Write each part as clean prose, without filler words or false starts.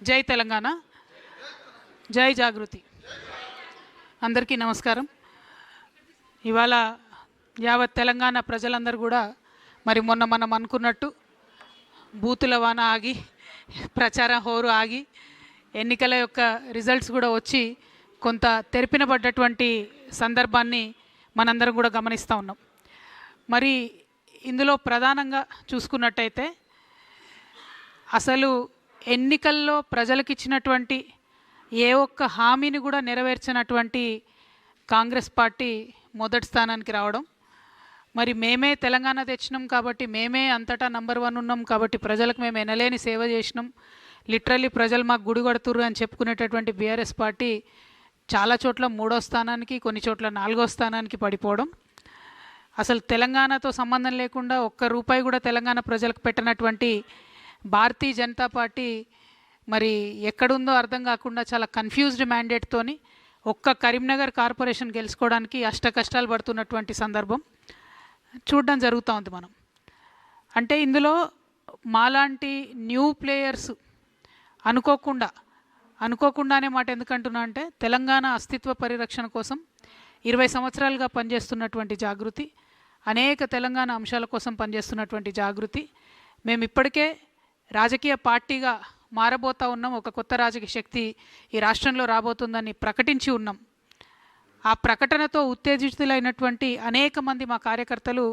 జై తెలంగాణ, జై జాగృతి. అందరికీ నమస్కారం. ఇవాళ యావత్ తెలంగాణ ప్రజలందరూ కూడా మరి మొన్న మనం అనుకున్నట్టు బూతుల వాన ఆగి, ప్రచార హోరు ఆగి, ఎన్నికల యొక్క రిజల్ట్స్ కూడా వచ్చి కొంత తెరిపినబడ్డటువంటి సందర్భాన్ని మనందరం కూడా గమనిస్తూ ఉన్నాం. మరి ఇందులో ప్రధానంగా చూసుకున్నట్టయితే అసలు ఎన్నికల్లో ప్రజలకు ఇచ్చినటువంటి ఏ ఒక్క హామీని కూడా నెరవేర్చినటువంటి కాంగ్రెస్ పార్టీ మొదటి స్థానానికి రావడం, మరి మేమే తెలంగాణ తెచ్చినాం కాబట్టి, మేమే అంతటా నంబర్ 1 ఉన్నాం కాబట్టి, ప్రజలకు మేము ఎనలేని సేవ చేసినాం, లిటరల్లీ ప్రజలు మాకు గుడి కొడుతుర్రు అని చెప్పుకునేటటువంటి బీఆర్ఎస్ పార్టీ చాలా చోట్ల 3వ స్థానానికి, కొన్ని చోట్ల 4వ స్థానానికి పడిపోవడం, అసలు తెలంగాణతో సంబంధం లేకుండా ఒక్క రూపాయి కూడా తెలంగాణ ప్రజలకు పెట్టినటువంటి భారతీయ జనతా పార్టీ మరి ఎక్కడుందో అర్థం కాకుండా చాలా కన్ఫ్యూజ్డ్ మ్యాండేట్తోని ఒక్క కరీంనగర్ కార్పొరేషన్ గెలుచుకోవడానికి అష్టకష్టాలు పడుతున్నటువంటి సందర్భం చూడడం జరుగుతూ ఉంది. మనం అంటే ఇందులో మాలాంటి న్యూ ప్లేయర్స్ అనుకోకుండానే మాట ఎందుకంటున్నా అంటే, తెలంగాణ అస్తిత్వ పరిరక్షణ కోసం 20 సంవత్సరాలుగా పనిచేస్తున్నటువంటి జాగృతి, అనేక తెలంగాణ అంశాల కోసం పనిచేస్తున్నటువంటి జాగృతి, మేము ఇప్పటికే రాజకీయ పార్టీగా మారబోతూ ఉన్నాం, ఒక కొత్త రాజకీయ శక్తి ఈ రాష్ట్రంలో రాబోతుందని ప్రకటించి ఉన్నాం. ఆ ప్రకటనతో ఉత్తేజితులైనటువంటి అనేక మంది మా కార్యకర్తలు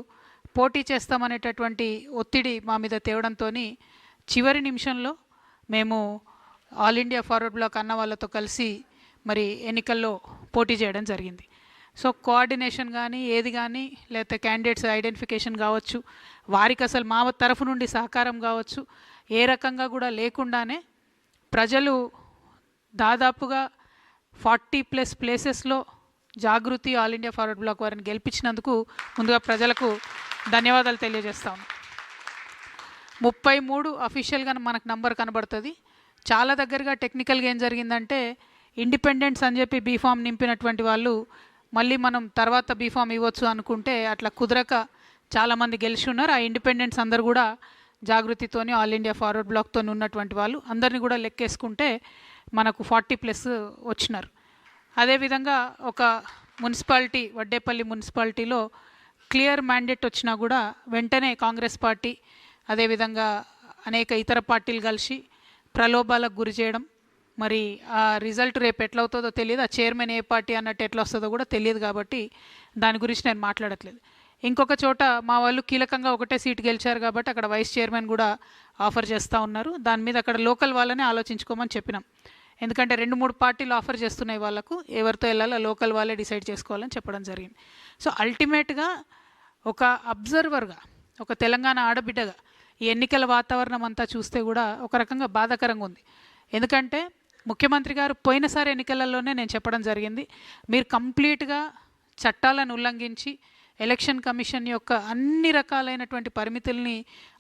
పోటీ చేస్తామనేటటువంటి ఒత్తిడి మా మీద తేవడంతో చివరి నిమిషంలో మేము ఆల్ ఇండియా ఫార్వర్డ్ బ్లాక్ అన్న వాళ్ళతో కలిసి మరి ఎన్నికల్లో పోటీ చేయడం జరిగింది. సో కోఆర్డినేషన్ కానీ ఏది కానీ, లేకపోతే క్యాండిడేట్స్ ఐడెంటిఫికేషన్ కావచ్చు, వారికి అసలు మా తరఫు నుండి సహకారం కావచ్చు, ఏ రకంగా కూడా లేకుండానే ప్రజలు దాదాపుగా 40+ ప్లేసెస్లో జాగృతి ఆల్ ఇండియా ఫార్వర్డ్ బ్లాక్ వారిని గెలిపించినందుకు ముందుగా ప్రజలకు ధన్యవాదాలు తెలియజేస్తాము. 33 అఫీషియల్గా మనకు నంబర్ కనబడుతుంది. చాలా దగ్గరగా టెక్నికల్గా ఏం జరిగిందంటే, ఇండిపెండెంట్స్ అని చెప్పి బీఫామ్ నింపినటువంటి వాళ్ళు మళ్ళీ మనం తర్వాత బీఫామ్ ఇవ్వచ్చు అనుకుంటే అట్లా కుదరక చాలామంది గెలిచి ఉన్నారు. ఆ ఇండిపెండెంట్స్ అందరు కూడా జాగృతితోని ఆల్ ఇండియా ఫార్వర్డ్ బ్లాక్తో ఉన్నటువంటి వాళ్ళు అందరినీ కూడా లెక్కేసుకుంటే మనకు 40+ వచ్చినారు. అదేవిధంగా ఒక మున్సిపాలిటీ, వడ్డేపల్లి మున్సిపాలిటీలో క్లియర్ మ్యాండేట్ వచ్చినా కూడా వెంటనే కాంగ్రెస్ పార్టీ, అదేవిధంగా అనేక ఇతర పార్టీలు కలిసి ప్రలోభాలకు గురి చేయడం, మరి ఆ రిజల్ట్ రేపు ఎట్లా అవుతుందో తెలియదు, ఆ చైర్మన్ ఏ పార్టీ అన్నట్టు ఎట్లా వస్తుందో కూడా తెలియదు, కాబట్టి దాని గురించి నేను మాట్లాడట్లేదు. ఇంకొక చోట మా వాళ్ళు కీలకంగా ఒకటే సీటు గెలిచారు కాబట్టి అక్కడ వైస్ చైర్మన్ కూడా ఆఫర్ చేస్తూ ఉన్నారు. దాని మీద అక్కడ లోకల్ వాళ్ళని ఆలోచించుకోమని చెప్పినాం. ఎందుకంటే 2-3 పార్టీలు ఆఫర్ చేస్తున్నాయి, వాళ్ళకు ఎవరితో వెళ్ళాలో లోకల్ వాళ్ళే డిసైడ్ చేసుకోవాలని చెప్పడం జరిగింది. సో అల్టిమేట్గా ఒక అబ్జర్వర్గా, ఒక తెలంగాణ ఆడబిడ్డగా ఈ ఎన్నికల వాతావరణం అంతా చూస్తే కూడా ఒక రకంగా బాధాకరంగా ఉంది. ఎందుకంటే ముఖ్యమంత్రి గారు పోయినసారి ఎన్నికలలోనే నేను చెప్పడం జరిగింది, మీరు కంప్లీట్గా చట్టాలను ఉల్లంఘించి ఎలక్షన్ కమిషన్ యొక్క అన్ని రకాలైనటువంటి పరిమితుల్ని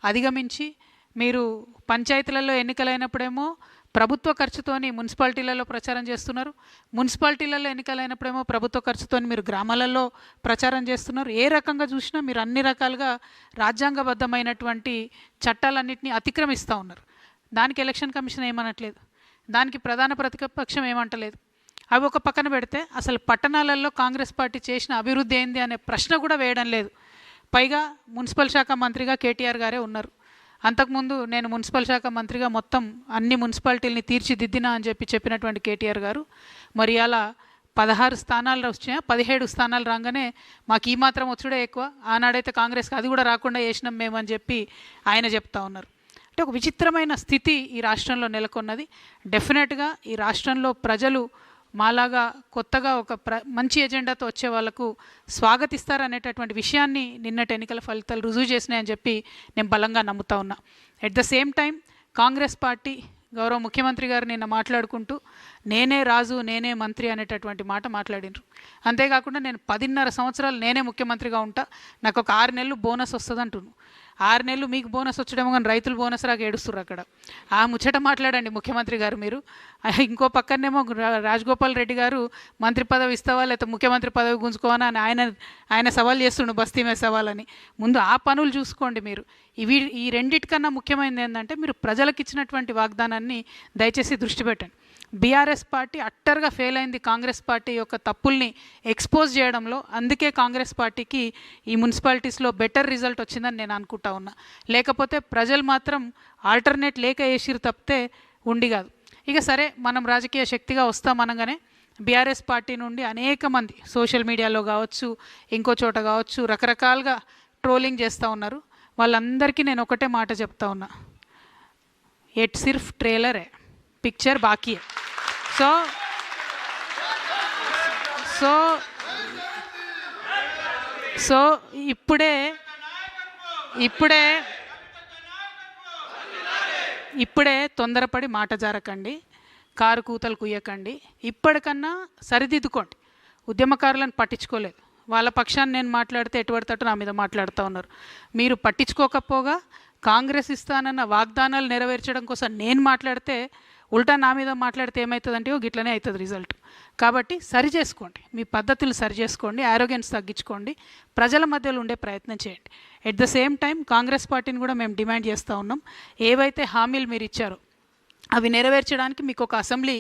అధిగమించి మీరు పంచాయతీలలో ఎన్నికలైనప్పుడేమో ప్రభుత్వ ఖర్చుతోని మున్సిపాలిటీలలో ప్రచారం చేస్తున్నారు, మున్సిపాలిటీలలో ఎన్నికలైనప్పుడేమో ప్రభుత్వ ఖర్చుతోని మీరు గ్రామాలలో ప్రచారం చేస్తున్నారు. ఏ రకంగా చూసినా మీరు అన్ని రకాలుగా రాజ్యాంగబద్ధమైనటువంటి చట్టాలన్నింటినీ అతిక్రమిస్తూ ఉన్నారు. దానికి ఎలక్షన్ కమిషన్ ఏమనట్లేదు, దానికి ప్రధాన ప్రతిపక్షం ఏమంటలేదు. అవి ఒక పక్కన పెడితే అసలు పట్టణాలలో కాంగ్రెస్ పార్టీ చేసిన అభివృద్ధి ఏంది అనే ప్రశ్న కూడా వేయడం లేదు. పైగా మున్సిపల్ శాఖ మంత్రిగా కేటీఆర్ గారే ఉన్నారు. అంతకుముందు నేను మున్సిపల్ శాఖ మంత్రిగా మొత్తం అన్ని మున్సిపాలిటీలని తీర్చిదిద్దినా అని చెప్పినటువంటి కేటీఆర్ గారు మరి అలా 16 స్థానాలు వచ్చినా 17 స్థానాలు రాగానే మాకు ఈ మాత్రం వచ్చుడే ఎక్కువ, ఆనాడైతే కాంగ్రెస్కి అది కూడా రాకుండా చేసినాం మేము అని చెప్పి ఆయన చెప్తా ఉన్నారు. అంటే ఒక విచిత్రమైన స్థితి ఈ రాష్ట్రంలో నెలకొన్నది. డెఫినెట్గా ఈ రాష్ట్రంలో ప్రజలు మాలాగా కొత్తగా ఒక మంచి ఎజెండాతో వచ్చే వాళ్ళకు స్వాగతిస్తారనేటటువంటి విషయాన్ని నిన్నటి ఎన్నికల ఫలితాలు రుజువు చేసినాయని చెప్పి నేను బలంగా నమ్ముతా ఉన్నా. At the same time Congress party గౌరవ ముఖ్యమంత్రి గారు నిన్న మాట్లాడుకుంటూ నేనే రాజు నేనే మంత్రి అనేటటువంటి మాట మాట్లాడినారు. అంతేకాకుండా నేను 10.5 సంవత్సరాలు నేనే ముఖ్యమంత్రిగా ఉంటా, నాకు ఒక 6 నెలలు బోనస్ వస్తుంది అంటున్నాను. 6 నెలలు మీకు బోనస్ వచ్చడమో కానీ రైతులు బోనస్ రాక ఏడుస్తున్నారు అక్కడ. ఆ ముచ్చట మాట్లాడండి ముఖ్యమంత్రి గారు మీరు. ఇంకో పక్కనేమో రాజగోపాల్ రెడ్డి గారు మంత్రి పదవి ఇస్తావా లేకపోతే ముఖ్యమంత్రి పదవి గుంజుకోవా అని ఆయన సవాల్ చేస్తుండు, బస్తీ మీద సవాలని. ముందు ఆ పనులు చూసుకోండి మీరు. ఈ రెండిటికన్నా ముఖ్యమైనది ఏంటంటే మీరు ప్రజలకు ఇచ్చినటువంటి వాగ్దానాన్ని దయచేసి దృష్టి పెట్టండి. బీఆర్ఎస్ పార్టీ అట్టర్గా ఫెయిల్ అయింది కాంగ్రెస్ పార్టీ యొక్క తప్పుల్ని ఎక్స్పోజ్ చేయడంలో. అందుకే కాంగ్రెస్ పార్టీకి ఈ మున్సిపాలిటీస్లో బెటర్ రిజల్ట్ వచ్చిందని నేను అనుకుంటా ఉన్నా. లేకపోతే ప్రజలు మాత్రం ఆల్టర్నేట్ లేక వేసిరు తప్పితే ఉండి కాదు. ఇక సరే, మనం రాజకీయ శక్తిగా వస్తామనగానే బీఆర్ఎస్ పార్టీ నుండి అనేక మంది సోషల్ మీడియాలో కావచ్చు, ఇంకో చోట కావచ్చు, రకరకాలుగా ట్రోలింగ్ చేస్తూ ఉన్నారు. వాళ్ళందరికీ నేను ఒకటే మాట చెప్తా ఉన్నా, ఎట్ సిర్ఫ్ ట్రేలర్ है, पिक्चर बाकी है. సో సో సో ఇప్పుడే తొందరపడి మాట జారకండి, కారు కూతలు కుయ్యకండి. ఇప్పటికన్నా సరిదిద్దుకోండి. ఉద్యమకారులను పట్టించుకోలేదు. వాళ్ళ పక్షాన్ని నేను మాట్లాడితే ఎటువంటి తట్టు నా మీద మాట్లాడుతూ ఉన్నారు. మీరు పట్టించుకోకపోగా కాంగ్రెస్ ఇస్తానన్న వాగ్దానాలు నెరవేర్చడం కోసం నేను మాట్లాడితే ఉల్టా నా మీద మాట్లాడితే ఏమవుతుందంటే గిట్లనే అవుతుంది రిజల్ట్. కాబట్టి సరి చేసుకోండి, మీ పద్ధతులు సరి చేసుకోండి, ఆరోగ్యన్స్ తగ్గించుకోండి, ప్రజల మధ్యలో ఉండే ప్రయత్నం చేయండి. At the same time Congress పార్టీని కూడా మేము డిమాండ్ చేస్తూ ఉన్నాం, ఏవైతే హామీలు మీరు ఇచ్చారో అవి నెరవేర్చడానికి మీకు ఒక అసెంబ్లీ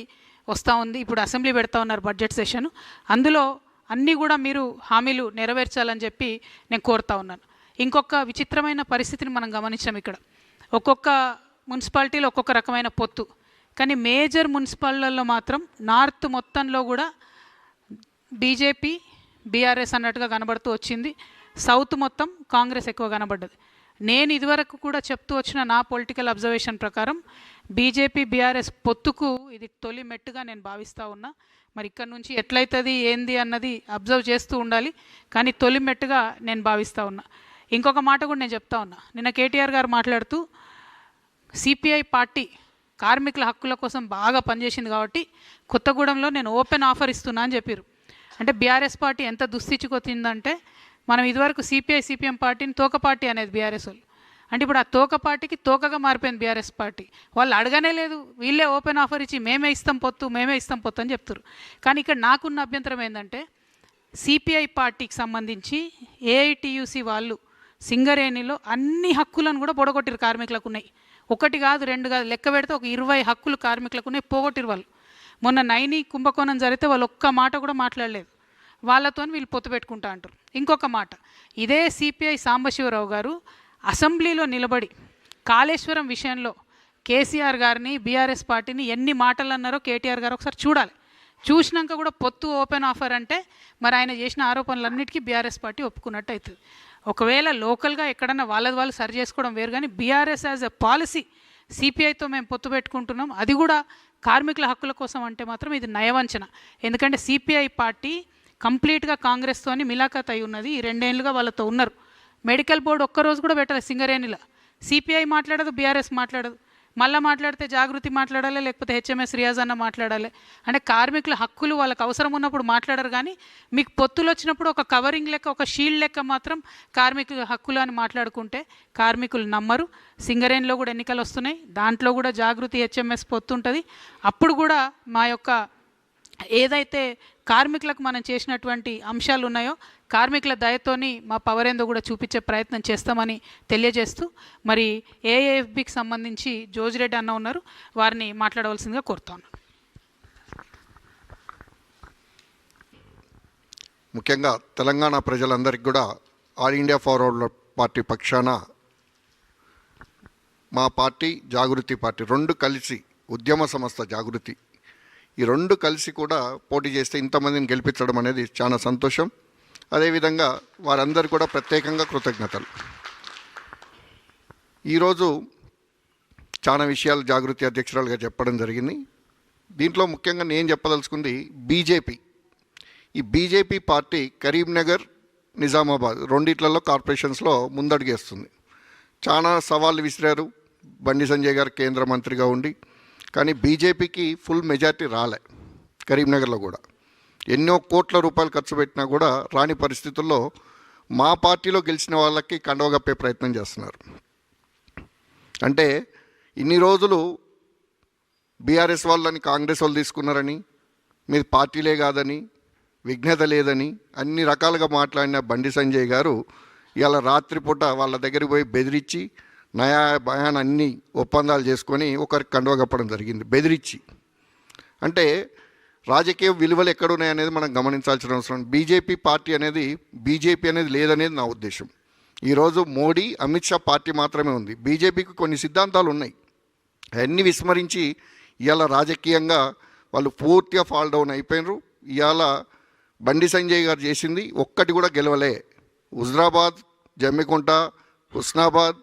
వస్తూ ఉంది. ఇప్పుడు అసెంబ్లీ పెడతా ఉన్నారు బడ్జెట్ సెషన్, అందులో అన్నీ కూడా మీరు హామీలు నెరవేర్చాలని చెప్పి నేను కోరుతా ఉన్నాను. ఇంకొక విచిత్రమైన పరిస్థితిని మనం గమనించాం. ఇక్కడ ఒక్కొక్క మున్సిపాలిటీలో ఒక్కొక్క రకమైన పొత్తు, కానీ మేజర్ మున్సిపాలిటీల్లో మాత్రం నార్త్ మొత్తంలో కూడా బీజేపీ బీఆర్ఎస్ అన్నట్టుగా కనబడుతూ వచ్చింది. సౌత్ మొత్తం కాంగ్రెస్ ఎక్కువ కనబడ్డది. నేను ఇదివరకు కూడా చెప్తూ వచ్చిన నా పొలిటికల్ అబ్జర్వేషన్ ప్రకారం బీజేపీ బీఆర్ఎస్ పొత్తుకు ఇది తొలి మెట్టుగా నేను భావిస్తూ ఉన్నా. మరి ఇక్కడ నుంచి ఎట్లయితుంది ఏంది అన్నది అబ్జర్వ్ చేస్తూ ఉండాలి, కానీ తొలి మెట్టుగా నేను భావిస్తూ ఉన్నా. ఇంకొక మాట కూడా నేను చెప్తా ఉన్నా, నిన్న కేటీఆర్ గారు మాట్లాడుతూ సిపిఐ పార్టీ కార్మికుల హక్కుల కోసం బాగా పనిచేసింది కాబట్టి కొత్తగూడెంలో నేను ఓపెన్ ఆఫర్ ఇస్తున్నా అని చెప్పారు. అంటే బీఆర్ఎస్ పార్టీ ఎంత దుస్థితికొచ్చిందంటే, మనం ఇదివరకు సిపిఎం పార్టీని తోక పార్టీ అనేది బీఆర్ఎస్ వాళ్ళు, అంటే ఇప్పుడు ఆ తోక పార్టీకి తోకగా మారిపోయింది బీఆర్ఎస్ పార్టీ. వాళ్ళు అడగనే లేదు, వీళ్ళే ఓపెన్ ఆఫర్ ఇచ్చి మేమే ఇస్తాం పొత్తు అని చెప్తారు. కానీ ఇక్కడ నాకున్న అభ్యంతరం ఏంటంటే, సిపిఐ పార్టీకి సంబంధించి ఏఐటియుసి వాళ్ళు సింగరేణిలో అన్ని హక్కులను కూడా పొడగొట్టిరు. కార్మికులకు ఉన్నాయి, ఒకటి కాదు రెండు కాదు, లెక్క పెడితే ఒక 20 హక్కులు కార్మికులకు ఉన్నాయి, పోగొట్టిరు వాళ్ళు. మొన్న నైని కుంభకోణం జరిగితే వాళ్ళు ఒక్క మాట కూడా మాట్లాడలేదు. వాళ్ళతో వీళ్ళు పొత్తు పెట్టుకుంటా అంటారు. ఇంకొక మాట, ఇదే సిపిఐ సాంబశివరావు గారు అసెంబ్లీలో నిలబడి కాళేశ్వరం విషయంలో కేసీఆర్ గారిని బీఆర్ఎస్ పార్టీని ఎన్ని మాటలు అన్నారో కేటీఆర్ గారు ఒకసారి చూడాలి. చూసినాక కూడా పొత్తు ఓపెన్ ఆఫర్ అంటే మరి ఆయన చేసిన ఆరోపణలన్నిటికీ బీఆర్ఎస్ పార్టీ ఒప్పుకున్నట్టు అవుతుంది. ఒకవేళ లోకల్గా ఎక్కడన్నా వాళ్ళది వాళ్ళు సరి చేసుకోవడం వేరు, కానీ బీఆర్ఎస్ యాజ్ ఎ పాలసీ సిపిఐతో మేము పొత్తు పెట్టుకుంటున్నాం, అది కూడా కార్మికుల హక్కుల కోసం అంటే మాత్రం ఇది నయవంచన. ఎందుకంటే సిపిఐ పార్టీ కంప్లీట్గా కాంగ్రెస్తోని మిలాఖత్ అయి ఉన్నది. ఈ 2 ఏళ్ళుగా వాళ్ళతో ఉన్నారు. మెడికల్ బోర్డు ఒక్కరోజు కూడా పెట్టలేదు సింగరేణిలో. సిపిఐ మాట్లాడదు, బీఆర్ఎస్ మాట్లాడదు. మళ్ళీ మాట్లాడితే జాగృతి మాట్లాడాలి, లేకపోతే హెచ్ఎంఎస్ రియాజ్ అన్న మాట్లాడాలి. అంటే కార్మికుల హక్కులు వాళ్ళకి అవసరం ఉన్నప్పుడు మాట్లాడరు, కానీ మీకు పొత్తులు వచ్చినప్పుడు ఒక కవరింగ్ లెక్క, ఒక షీల్డ్ లెక్క మాత్రం కార్మికుల హక్కులు అని మాట్లాడుకుంటే కార్మికులు నమ్మరు. సింగరేణిలో కూడా ఎన్నికలు వస్తున్నాయి, దాంట్లో కూడా జాగృతి హెచ్ఎంఎస్ పొత్తు ఉంటుంది. అప్పుడు కూడా మా యొక్క ఏదైతే కార్మికులకు మనం చేసినటువంటి అంశాలు ఉన్నాయో కార్మికుల దయతోని మా పవర్ ఏందో కూడా చూపించే ప్రయత్నం చేస్తామని తెలియజేస్తూ, మరి ఏఏఎఫ్బికి సంబంధించి జోజిరెడ్డి అన్న ఉన్నారు, వారిని మాట్లాడవలసిందిగా కోరుతాను. ముఖ్యంగా తెలంగాణ ప్రజలందరికీ కూడా ఆల్ ఇండియా ఫార్వర్డ్ పార్టీ పక్షాన మా పార్టీ జాగృతి పార్టీ 2 కలిసి, ఉద్యమ సంస్థ జాగృతి, ఈ 2 కలిసి కూడా పోటీ చేస్తే ఇంతమందిని గెలిపించడం అనేది చాలా సంతోషం. అదేవిధంగా వారందరూ కూడా ప్రత్యేకంగా కృతజ్ఞతలు. ఈరోజు చాలా విషయాలు జాగృతి అధ్యక్షురాలుగా చెప్పడం జరిగింది. దీంట్లో ముఖ్యంగా నేను చెప్పదలుచుకుంది బీజేపీ. ఈ బీజేపీ పార్టీ కరీంనగర్, నిజామాబాద్ రెండిట్లలో కార్పొరేషన్స్లో ముందడుగేస్తుంది. చాలా సవాళ్ళు విసిరారు బండి సంజయ్ గారు కేంద్ర మంత్రిగా ఉండి, కానీ బీజేపీకి ఫుల్ మెజార్టీ రాలే. కరీంనగర్లో కూడా ఎన్నో కోట్ల రూపాయలు ఖర్చు పెట్టినా కూడా రాని పరిస్థితుల్లో మా పార్టీలో గెలిచిన వాళ్ళకి కండవ కప్పే ప్రయత్నం చేస్తున్నారు. అంటే ఇన్ని రోజులు బీఆర్ఎస్ వాళ్ళని కాంగ్రెస్ వాళ్ళు తీసుకున్నారని, మీది పార్టీలే కాదని, విఘ్నత లేదని అన్ని రకాలుగా మాట్లాడిన బండి సంజయ్ గారు ఇవాళ రాత్రిపూట వాళ్ళ దగ్గరికి పోయి బెదిరించి నయా భయాన్ అన్ని ఒప్పందాలు చేసుకొని ఒకరికి కండువ కప్పడం జరిగింది బెదిరించి. అంటే రాజకీయ విలువలు ఎక్కడున్నాయనేది మనం గమనించాల్సిన అవసరం. బీజేపీ పార్టీ అనేది లేదనేది నా ఉద్దేశం. ఈరోజు మోడీ, అమిత్ షా పార్టీ మాత్రమే ఉంది. బీజేపీకి కొన్ని సిద్ధాంతాలు ఉన్నాయి, అవన్నీ విస్మరించి ఇవాళ రాజకీయంగా వాళ్ళు పూర్తిగా ఫాల్ డౌన్ అయిపోయినారు. ఇవాళ బండి సంజయ్ గారు చేసింది ఒక్కటి కూడా గెలవలే. హుజరాబాద్, జమ్మికుంట, హుస్నాబాద్,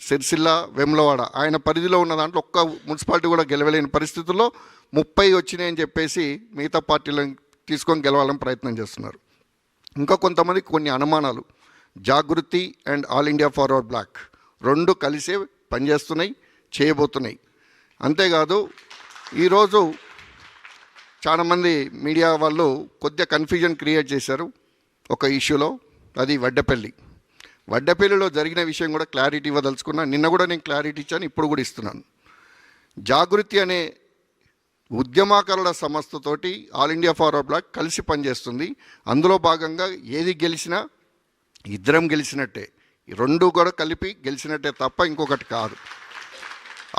సిరిసిల్ల, వెమ్లవాడ ఆయన పరిధిలో ఉన్న దాంట్లో ఒక్క మున్సిపాలిటీ కూడా గెలవలేని పరిస్థితుల్లో 30 వచ్చినాయని చెప్పేసి మిగతా పార్టీలను తీసుకొని గెలవాలని ప్రయత్నం చేస్తున్నారు. ఇంకా కొంతమంది కొన్ని అనుమానాలు. జాగృతి అండ్ ఆల్ ఇండియా ఫార్వర్డ్ బ్లాక్ రెండు కలిసే పనిచేస్తున్నాయి, చేయబోతున్నాయి. అంతేకాదు ఈరోజు చాలామంది మీడియా వాళ్ళు కొద్దిగా కన్ఫ్యూజన్ క్రియేట్ చేశారు ఒక ఇష్యూలో, అది వడ్డపల్లిలో జరిగిన విషయం కూడా క్లారిటీ ఇవ్వదలుచుకున్నా. నిన్న కూడా నేను క్లారిటీ ఇచ్చాను, ఇప్పుడు కూడా ఇస్తున్నాను. జాగృతి అనే ఉద్యమకారుల సంస్థతోటి ఆల్ ఇండియా ఫార్వర్డ్ బ్లాక్ కలిసి పనిచేస్తుంది. అందులో భాగంగా ఏది గెలిచినా ఇద్దరం గెలిచినట్టే, రెండు కూడా కలిపి గెలిచినట్టే తప్ప ఇంకొకటి కాదు.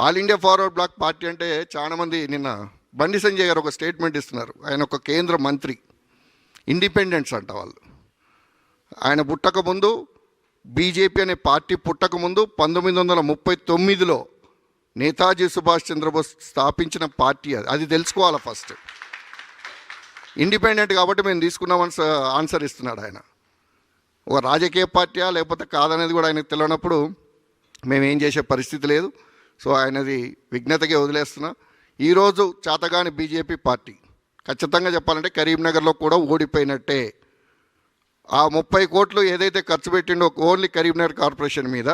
ఆల్ ఇండియా ఫార్వర్డ్ బ్లాక్ పార్టీ అంటే చాలామంది నిన్న బండి సంజయ్ గారు ఒక స్టేట్మెంట్ ఇస్తున్నారు. ఆయన ఒక కేంద్ర మంత్రి, ఇండిపెండెంట్స్ అంట వాళ్ళు. ఆయన పుట్టకముందు, బీజేపీ అనే పార్టీ పుట్టకముందు 1939లో నేతాజీ సుభాష్ చంద్రబోస్ స్థాపించిన పార్టీ అది తెలుసుకోవాలి ఫస్ట్. ఇండిపెండెంట్ కాబట్టి మేము తీసుకున్నామని ఆన్సర్ ఇస్తున్నాడు ఆయన. ఒక రాజకీయ పార్టీయా లేకపోతే కాదనేది కూడా ఆయనకు తెలియనప్పుడు మేమేం చేసే పరిస్థితి లేదు. సో ఆయనది విఘ్నతగా వదిలేస్తున్నా. ఈరోజు చేతగాని బీజేపీ పార్టీ ఖచ్చితంగా చెప్పాలంటే కరీంనగర్లో కూడా ఓడిపోయినట్టే. ఆ 30 కోట్లు ఏదైతే ఖర్చు పెట్టిండో ఓన్లీ కరీంనగర్ కార్పొరేషన్ మీద,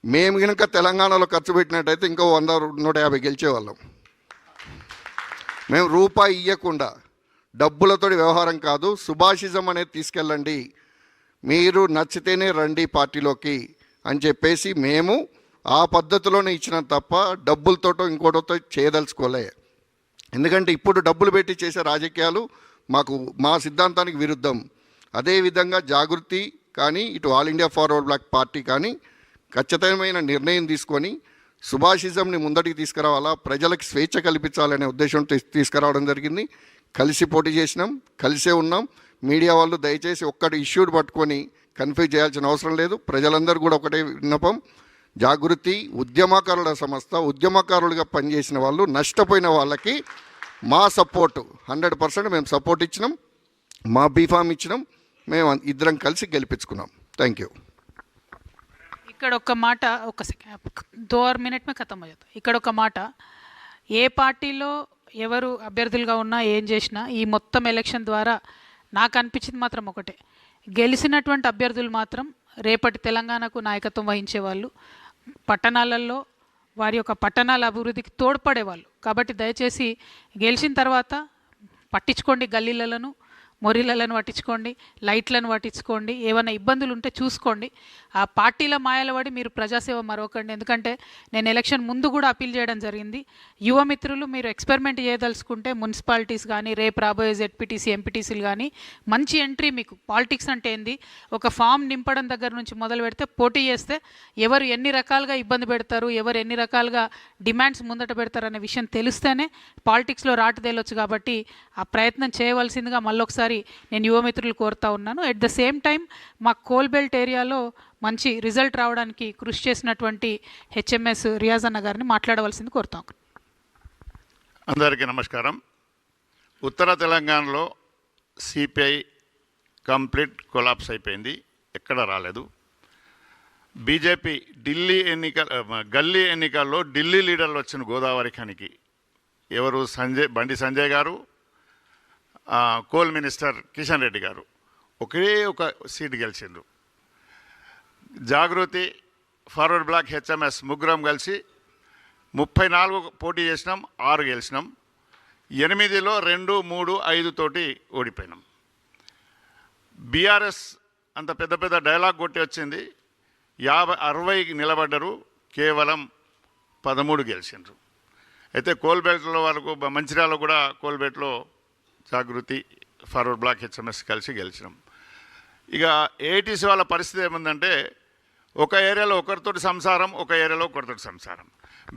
మేము కనుక తెలంగాణలో ఖర్చు పెట్టినట్టయితే ఇంకో 100-150 గెలిచేవాళ్ళం. మేము రూపాయి ఇవ్వకుండా, డబ్బులతో వ్యవహారం కాదు, సుభాషిజం అనేది తీసుకెళ్ళండి, మీరు నచ్చితేనే రండి పార్టీలోకి అని చెప్పేసి మేము ఆ పద్ధతిలోనే ఇచ్చినాం తప్ప డబ్బులతోటో ఇంకోటితో చేయదలుచుకోలే. ఎందుకంటే ఇప్పుడు డబ్బులు పెట్టి చేసే రాజకీయాలు మా సిద్ధాంతానికి విరుద్ధం. అదేవిధంగా జాగృతి కానీ ఇటు ఆల్ ఇండియా ఫార్వర్డ్ బ్లాక్ పార్టీ కానీ ఖచ్చితమైన నిర్ణయం తీసుకొని సుభాషిజంని ముందటికి తీసుకురావాలా, ప్రజలకు స్వేచ్ఛ కల్పించాలనే ఉద్దేశంతో తీసుకురావడం జరిగింది. కలిసి పోటీ చేసినాం, కలిసే ఉన్నాం. మీడియా వాళ్ళు దయచేసి ఒక్కటి ఇష్యూడ్ పట్టుకొని కన్ఫ్యూజ్ చేయాల్సిన అవసరం లేదు. ప్రజలందరూ కూడా ఒకటే విన్నపం, జాగృతి ఉద్యమకారుల సంస్థ, ఉద్యమకారులుగా పనిచేసిన వాళ్ళు, నష్టపోయిన వాళ్ళకి మా సపోర్టు 100% మేము సపోర్ట్ ఇచ్చినాం, మా బీఫామ్ ఇచ్చినాం, మేము ఇద్దరం కలిసి గెలిపించుకున్నాం. Thank you. ఇక్కడ ఒక మాట, ఒక సెకండ్, 2 మినిట్ మే ఖతం అయ్యేది. ఇక్కడ ఒక మాట, ఏ పార్టీలో ఎవరు అభ్యర్థులుగా ఉన్నా ఏం చేసినా ఈ మొత్తం ఎలక్షన్ ద్వారా నాకు అనిపించింది మాత్రం ఒకటే, గెలిచినటువంటి అభ్యర్థులు మాత్రం రేపటి తెలంగాణకు నాయకత్వం వహించేవాళ్ళు, పట్టణాలలో వారి యొక్క పట్టణాల అభివృద్ధికి తోడ్పడేవాళ్ళు. కాబట్టి దయచేసి గెలిచిన తర్వాత పట్టించుకోండి, గల్లీలను మొరిలను పట్టించుకోండి, లైట్లను పట్టించుకోండి, ఏమైనా ఇబ్బందులు ఉంటే చూసుకోండి. ఆ పార్టీల మాయల పడి మీరు ప్రజాసేవ మరొకండి. ఎందుకంటే నేను ఎలక్షన్ ముందు కూడా అప్పీల్ చేయడం జరిగింది, యువ మిత్రులు మీరు ఎక్స్పెరిమెంట్ చేయదలుచుకుంటే మున్సిపాలిటీస్ కానీ రేపు రాబోయే జెడ్పీటీసీ ఎంపీటీసీలు కానీ మంచి ఎంట్రీ. మీకు పాలిటిక్స్ అంటే ఏంది, ఒక ఫామ్ నింపడం దగ్గర నుంచి మొదలు పెడితే పోటీ చేస్తే ఎవరు ఎన్ని రకాలుగా ఇబ్బంది పెడతారు, ఎవరు ఎన్ని రకాలుగా డిమాండ్స్ ముందట పెడతారు అనే విషయం తెలిస్తేనే పాలిటిక్స్లో రాటు తేలొచ్చు. కాబట్టి ఆ ప్రయత్నం చేయవలసిందిగా మళ్ళొకసారి నేను యువమిత్రులు కోరుతా ఉన్నాను. ఎట్ ద సేమ్ టైం మా కోల్బెల్ట్ ఏరియాలో మంచి రిజల్ట్ రావడానికి కృషి చేసినటువంటి హెచ్ఎంఎస్ రియాజ్ అన్న గారిని మాట్లాడవలసింది కోరుతాం. అందరికీ నమస్కారం. ఉత్తర తెలంగాణలో సిపిఐ కంప్లీట్ కొలాప్స్ అయిపోయింది, ఎక్కడ రాలేదు. బీజేపీ గల్లీ ఎన్నికల్లో ఢిల్లీ లీడర్లు వచ్చిన గోదావరి ఖనికి ఎవరు, బండి సంజయ్ గారు, కోల్ మినిస్టర్ కిషన్ రెడ్డి గారు ఒకే ఒక సీట్ గెలిచిండ్రు. జాగృతి, ఫార్వర్డ్ బ్లాక్, హెచ్ఎంఎస్ ముగ్గురం కలిసి 34 పోటీ చేసినాం, 6 గెలిచినాం. 8లో 2, 3, 5 తోటి ఓడిపోయినాం. బీఆర్ఎస్ అంత పెద్ద పెద్ద డైలాగ్ కొట్టి వచ్చింది. 60 నిలబడ్డరు, కేవలం 13 గెలిచిండ్రు. అయితే కోల్బెల్ట్లో వాళ్ళకు మంచిర్యాలలో కూడా కోల్బెట్లో జాగృతి ఫార్వర్డ్ బ్లాక్ హెచ్ఎంఎస్ కలిసి గెలిచినాం. ఇక ఏటీసీ వాళ్ళ పరిస్థితి ఏముందంటే ఒక ఏరియాలో ఒకరితోటి సంసారం, ఒక ఏరియాలో ఒకరితోటి సంసారం.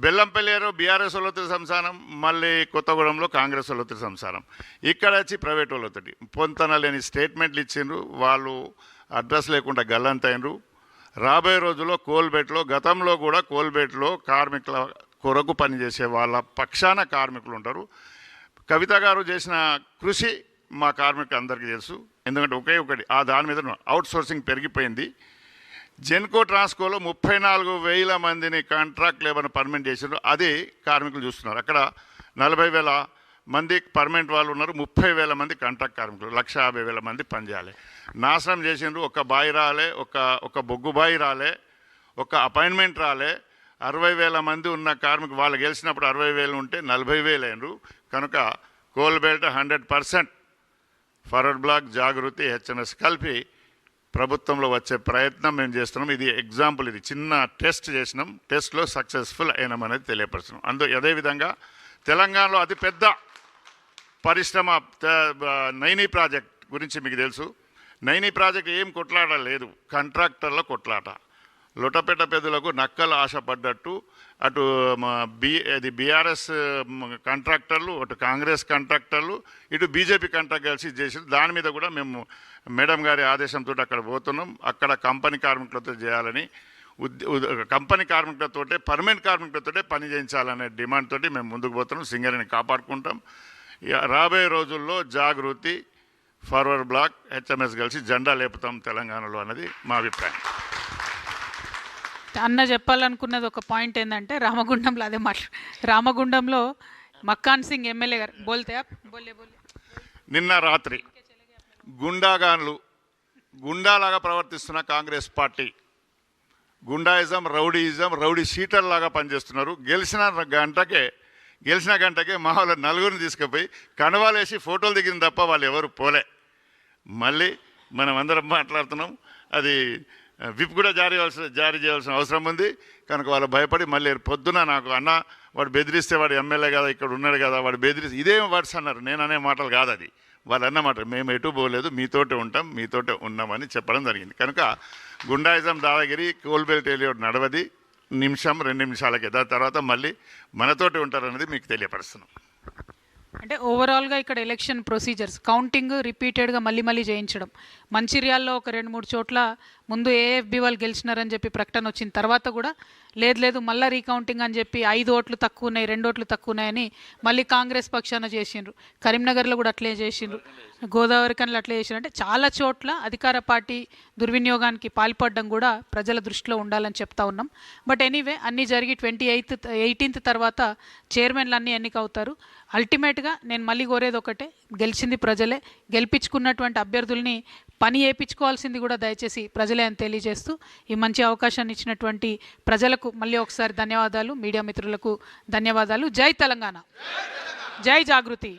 బెల్లంపల్లి ఏరియా బీఆర్ఎస్ వాళ్ళతో సంసారం, మళ్ళీ కొత్తగూడెంలో కాంగ్రెస్ వాళ్ళతో సంసారం. ఇక్కడ వచ్చి ప్రైవేట్ వాళ్ళతోటి పొంతన లేని స్టేట్మెంట్లు ఇచ్చిండ్రు. వాళ్ళు అడ్రస్ లేకుండా గల్లంతైనరు. రాబోయే రోజుల్లో కోల్బెట్లో, గతంలో కూడా కోల్బెట్లో కార్మికుల కొరకు పనిచేసే వాళ్ళ పక్షాన కార్మికులు ఉంటారు. కవిత గారు చేసిన కృషి మా కార్మికులు అందరికీ తెలుసు. ఎందుకంటే ఒకటి దాని మీద అవుట్ సోర్సింగ్ పెరిగిపోయింది. జెన్కో ట్రాన్స్కోలో 34,000 మందిని కాంట్రాక్ట్ లేబర్ని పర్మనెంట్ చేసారు. అది కార్మికులు చూస్తున్నారు. అక్కడ 40,000 మంది పర్మనెంట్ వాళ్ళు ఉన్నారు, 30,000 మంది కాంట్రాక్ట్ కార్మికులు, 150,000 మంది పనిచేయాలి. నాశనం చేసిండ్రు. ఒక బాయి రాలే, ఒక బొగ్గు బాయి రాలే, ఒక అపాయింట్మెంట్ రాలే. 60,000 మంది ఉన్న కార్మికులు వాళ్ళు గెలిచినప్పుడు 60,000 ఉంటే 40,000 అయినరు. కనుక కోల్బెల్ట్ 100% ఫార్వర్డ్ బ్లాక్, జాగృతి, హెచ్ఎంఎస్ కలిపి ప్రభుత్వంలో వచ్చే ప్రయత్నం మేము చేస్తున్నాం. ఇది ఎగ్జాంపుల్, ఇది చిన్న టెస్ట్ చేసినాం. టెస్ట్లో సక్సెస్ఫుల్ అయినామనేది తెలియపరుస్తున్నాం. అదేవిధంగా తెలంగాణలో అతిపెద్ద పరిశ్రమ నైనీ ప్రాజెక్ట్ గురించి మీకు తెలుసు. నైనీ ప్రాజెక్ట్ ఏం కొట్లాట లేదు, కాంట్రాక్టర్ల కొట్లాట. లొటపెట పెద్దలకు నక్కలు ఆశపడ్డట్టు అటు బీఆర్ఎస్ కాంట్రాక్టర్లు, అటు కాంగ్రెస్ కాంట్రాక్టర్లు, ఇటు బీజేపీ కాంట్రాక్ట్ కలిసి చేసి దాని మీద కూడా మేము మేడం గారి ఆదేశంతో అక్కడ పోతున్నాం. అక్కడ కంపెనీ కార్మికులతో చేయాలని, కంపెనీ కార్మికులతోటే పర్మనెంట్ కార్మికులతోటే పని చేయించాలనే డిమాండ్ తోటి మేము ముందుకు పోతున్నాం. సింగరేణిని కాపాడుకుంటాం. రాబోయే రోజుల్లో జాగృతి, ఫార్వర్డ్ బ్లాక్, హెచ్ఎంఎస్ కలిసి జెండా లేపుతాం తెలంగాణలో అన్నది మా అభిప్రాయం. అన్న చెప్పాలనుకున్నది ఒక పాయింట్ ఏంటంటే రామగుండంలో అదే రామగుండంలో మక్కాన్ సింగ్ ఎమ్మెల్యే గారు బోలే నిన్న రాత్రి గుండాలాగా ప్రవర్తిస్తున్న కాంగ్రెస్ పార్టీ గుండాయిజం, రౌడీ షీటర్లాగా పనిచేస్తున్నారు. గెలిచిన గంటకే మా వాళ్ళ నలుగురిని తీసుకుపోయి కణవాలేసి ఫోటోలు దిగింది తప్ప వాళ్ళు ఎవరు పోలే. మళ్ళీ మనం అందరం మాట్లాడుతున్నాం. అది విప్ కూడా జారీ చేయాల్సిన అవసరం ఉంది. కనుక వాళ్ళు భయపడి మళ్ళీ పొద్దున నాకు అన్న వాడు బెదిరిస్తే వాడు ఎమ్మెల్యే కదా, ఇక్కడ ఉన్నాడు కదా, వాడు బెదిరిస్తే ఇదేం వర్డ్స్ అన్నారు. నేను అనే మాటలు కాదు అది, వాళ్ళు అన్నమాట. మేము ఎటు పోలేదు, మీతోటే ఉంటాం, మీతోటే ఉన్నామని చెప్పడం జరిగింది. కనుక గుండాయిజం, దాదాగిరి, కోల్బెల్ట్ ఏలియోడ్ నడవది. 1-2 నిమిషాలకే, దాని తర్వాత మళ్ళీ మనతోటి ఉంటారనేది మీకు తెలియపరుస్తున్నాం. అంటే ఓవరాల్గా ఇక్కడ ఎలక్షన్ ప్రొసీజర్స్ కౌంటింగ్ రిపీటెడ్గా మళ్ళీ చేయించడం. మంచిర్యాల్లో ఒక 2-3 చోట్ల ముందు ఏఎఫ్బి వాళ్ళు గెలిచినారని చెప్పి ప్రకటన వచ్చిన తర్వాత కూడా లేదు మళ్ళీ రీకౌంటింగ్ అని చెప్పి 5 ఓట్లు తక్కువ ఉన్నాయి, 2 ఓట్లు తక్కువ ఉన్నాయని మళ్ళీ కాంగ్రెస్ పక్షాన చేసిండ్రు. కరీంనగర్లో కూడా అట్లే చేసిండ్రు, గోదావరి కన్లు అట్లే చేసిండ్రు. అంటే చాలా చోట్ల అధికార పార్టీ దుర్వినియోగానికి పాల్పడడం కూడా ప్రజల దృష్టిలో ఉండాలని చెప్తా ఉన్నాం. బట్ ఎనీవే అన్నీ జరిగి 18th తర్వాత చైర్మన్లు అన్నీ ఎన్నికవుతారు. అల్టిమేట్గా నేను మళ్ళీ కోరేది ఒకటే, గెలిచింది ప్రజలే, గెలిపించుకున్నటువంటి అభ్యర్థుల్ని పని చేయించుకోవాల్సింది కూడా దయచేసి ప్రజలే అని తెలియజేస్తూ ఈ మంచి అవకాశాన్ని ఇచ్చినటువంటి ప్రజలకు మళ్ళీ ఒకసారి ధన్యవాదాలు, మీడియా మిత్రులకు ధన్యవాదాలు. జై తెలంగాణ, జై జాగృతి.